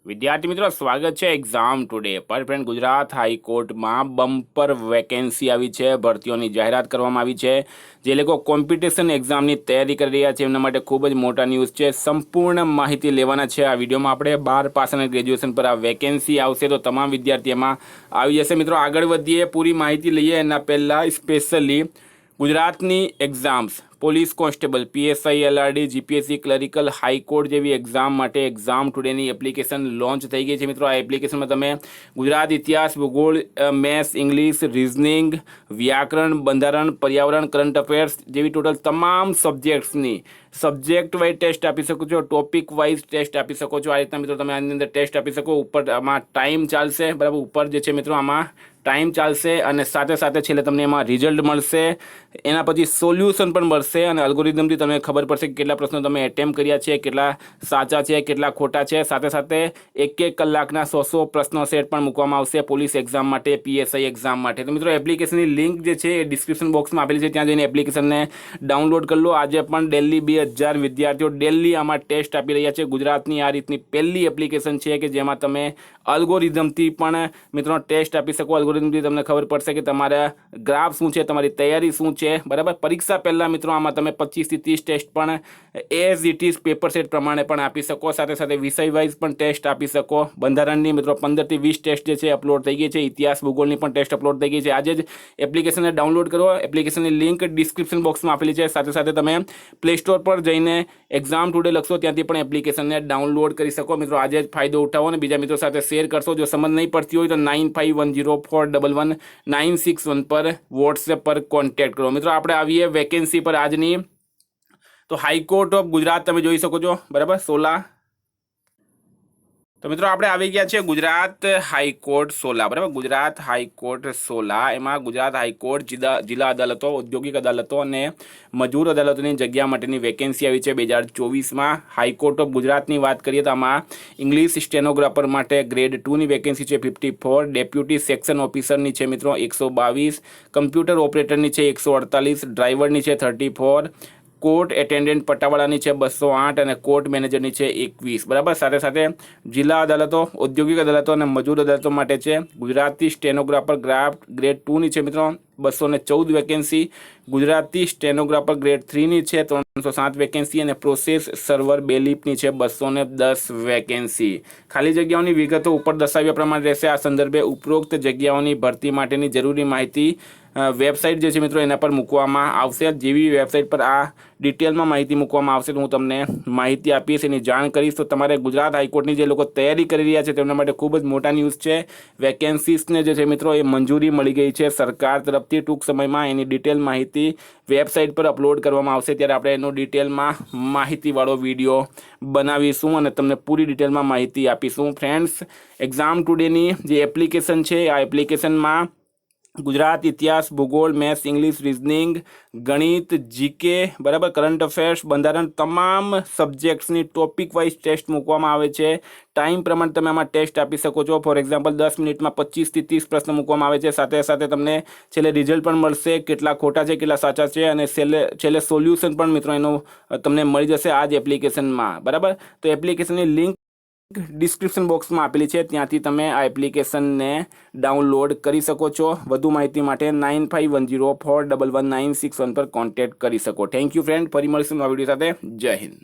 વિદ્યાર્થી મિત્રો, સ્વાગત છે એક્ઝામ ટુડે પર. ફ્રેન્ડ, ગુજરાત હાઈકોર્ટમાં બમ્પર વેકેન્સી આવી છે, ભરતીઓની જાહેરાત કરવામાં આવી છે. જે લોકો કોમ્પિટિશન એક્ઝામની તૈયારી કરી રહ્યા છે એમના માટે ખૂબ જ મોટા ન્યૂઝ છે. સંપૂર્ણ માહિતી લેવાના છે આ વિડીયોમાં. આપણે 12 પાસ અને ગ્રેજ્યુએશન પર આ વેકેન્સી આવશે તો તમામ વિદ્યાર્થીઓમાં આવી જશે. મિત્રો, આગળ વધીએ, પૂરી માહિતી લઈએ એના પહેલાં સ્પેશિયલી ગુજરાતની exams police constable, PSI, LRD, GPSC, clerical, high court જેવી એક્ઝામ માટે એક્ઝામ ટુડેની એપ્લિકેશન લોન્ચ થઈ ગઈ છે. મિત્રો, આ એપ્લિકેશનમાં તમે ગુજરાત ઇતિહાસ, ભૂગોળ, મેથ્સ, ઇંગ્લિશ, રિઝનિંગ, વ્યાકરણ, બંધારણ, પર્યાવરણ, કરંટ અફેર્સ જેવી ટોટલ તમામ સબ્જેક્ટ્સની સબ્જેક્ટ વાઇઝ ટેસ્ટ આપી શકો છો, ટોપિક વાઇઝ ટેસ્ટ આપી શકો છો. આ રીતના મિત્રો તમે આની અંદર ટેસ્ટ આપી શકો. ઉપર આમાં ટાઈમ ચાલશે, બરાબર. ઉપર જે છે મિત્રો આમાં ટાઈમ ચાલશે અને સાથે સાથે છેલ્લે તમને એમાં રિઝલ્ટ મળશે. એના પછી સોલ્યુશન પણ મળશે અને અલ્ગોરિધમથી તમને ખબર પડશે કે કેટલા પ્રશ્નો તમે એટેમ્પ કર્યા છે, કેટલા સાચા છે, કેટલા ખોટા છે. સાથે સાથે 1 કલાકના 100 પ્રશ્નો સેટ પણ મૂકવામાં આવશે પોલીસ એક્ઝામ માટે, પીએસઆઈ એક્ઝામ માટે. તો મિત્રો, એપ્લિકેશનની લિંક જે છે એ ડિસ્ક્રિપ્શન બોક્સમાં આપેલી છે, ત્યાં જઈને એપ્લિકેશનને ડાઉનલોડ કરી લો. આજે પણ દિલ્હી 2000 વિદ્યાર્થીઓ દિલ્હી આમાં ટેસ્ટ આપી રહ્યા છે. ગુજરાતની આ રીતની પહેલી એપ્લિકેશન છે કે જેમાં તમે અલ્ગોરિધમથી પણ મિત્રો ટેસ્ટ આપી શકો. અલ્ગોરિધમથી તમને ખબર પડશે કે તમારા ગ્રાફ શું છે, તમારી તૈયારી શું છે, બરાબર. પરીક્ષા પહેલાં મિત્રો આમાં તમે 25 થી 30 ટેસ્ટ પણ as it is paper set પ્રમાણે પણ આપી શકો. સાથે સાથે વિષય વાઇઝ પણ ટેસ્ટ આપી શકો. બંધારણની મિત્રો 15 થી 20 ટેસ્ટ જે છે અપલોડ થઈ ગઈ છે. ઇતિહાસ, ભૂગોળની પણ ટેસ્ટ અપલોડ થઈ ગઈ છે. આજે જ એપ્લિકેશનને ડાઉનલોડ કરો. એપ્લિકેશનની લિંક ડિસ્ક્રિપ્શન બોક્સમાં આપેલી છે. સાથે સાથે તમે પ્લે સ્ટોર પર જઈને એક્ઝામ ટુડે લખશો, ત્યાંથી પણ એપ્લિકેશનને ડાઉનલોડ કરી શકો. મિત્રો, આજે જ ફાયદો ઉઠાવો અને બીજા મિત્રો સાથે શેર કરશો. જો સમજ નહીં પડતી હોય તો 9510411961 પર વોટ્સએપ પર કોન્ટેક્ટ કરો. મિત્રો, આપણે આવીએ વેકેન્સી પર આજની. તો હાઈકોર્ટ ઓફ ગુજરાત તમે જોઈ શકો છો, બરાબર, 16. તો મિત્રો, આપણે આવી ગયા છે ગુજરાત હાઈકોર્ટ 16, બરાબર. ગુજરાત હાઈકોર્ટ 16 એમાં ગુજરાત હાઈકોર્ટ જિલ્લા અદાલતો, ઔદ્યોગિક અદાલતો અને મજૂર અદાલતોની જગ્યા માટેની વેકેન્સી આવી છે 2024માં. હાઈકોર્ટ ઓફ ગુજરાતની વાત કરીએ તો આમાં ઇંગ્લિશ સ્ટેનોગ્રાફર માટે ગ્રેડ 2ની વેકેન્સી છે 54, ડેપ્યુટી સેક્શન ઓફિસરની છે મિત્રો 122, કમ્પ્યુટર ઓપરેટરની છે 148, ડ્રાઈવરની છે 34, કોર્ટ એટેન્ડન્ટ પટ્ટાવાળાની છે 208 અને કોર્ટ મેનેજરની છે 21, બરાબર. સાથે સાથે જિલ્લા અદાલતો, ઔદ્યોગિક અદાલતો અને મજૂર અદાલતો માટે છે ગુજરાતી સ્ટેનોગ્રાફર ગ્રેડ 2ની છે મિત્રો 214 વેકેન્સી, ગુજરાતી સ્ટેનોગ્રાફર ગ્રેડ 3ની છે 307 વેકેન્સી અને પ્રોસેસ સર્વર બેલીફની છે 210 વેકેન્સી. ખાલી જગ્યાઓની વિગતો ઉપર દર્શાવ્યા પ્રમાણે રહેશે. આ સંદર્ભે ઉપરોક્ત જગ્યાઓની ભરતી માટેની જરૂરી માહિતી વેબસાઇટ જે છે મિત્રો એના પર મૂકવામાં આવશે. જેવી વેબસાઇટ પર આ ડિટેલમાં માહિતી મૂકવામાં આવશે તો હું તમને માહિતી આપીશ, એની જાણ કરીશ. તો તમારે ગુજરાત હાઈકોર્ટની જે લોકો તૈયારી કરી રહ્યા છે તેમના માટે ખૂબ જ મોટા ન્યૂઝ છે. વેકેન્સીસને જે છે મિત્રો એ મંજૂરી મળી ગઈ છે સરકાર તરફથી. ટૂંક સમયમાં એની ડિટેલ માહિતી વેબસાઇટ પર અપલોડ કરવામાં આવશે, ત્યારે આપણે એનો ડિટેલમાં માહિતીવાળો વિડીયો બનાવીશું અને તમને પૂરી ડિટેલમાં માહિતી આપીશું. ફ્રેન્ડ્સ, એક્ઝામ ટુડેની જે એપ્લિકેશન છે આ એપ્લિકેશનમાં ગુજરાત ઇતિહાસ, ભૂગોળ, મેથ્સ, ઇંગ્લિશ, રિઝનિંગ, ગણિત, જીકે, બરાબર, કરંટ અફેર્સ, બંધારણ તમામ સબ્જેક્ટ્સની ટોપિક વાઇઝ ટેસ્ટ મૂકવામાં આવે છે. ટાઈમ પ્રમાણે તમે આમાં ટેસ્ટ આપી શકો છો. ફોર એક્ઝામ્પલ 10 મિનિટમાં 25 થી 30 પ્રશ્ન મૂકવામાં આવે છે. સાથે સાથે તમને છેલ્લે રિઝલ્ટ પણ મળશે, કેટલા ખોટા છે, કેટલા સાચા છે અને છેલ્લે સોલ્યુશન પણ મિત્રો એનું તમને મળી જશે આ જ એપ્લિકેશનમાં, બરાબર. તો એપ્લિકેશનની લિંક ડિસ્ક્રિપ્શન બોક્સમાં આપેલી છે, ત્યાંથી તમે આ એપ્લિકેશનને ડાઉનલોડ કરી શકો છો. વધુ માહિતી માટે 9510411961 પર કોન્ટેક્ટ કરી શકો. Thank you friend. ફરી મળીશું નવા વિડીયો સાથે. જય હિન્દ.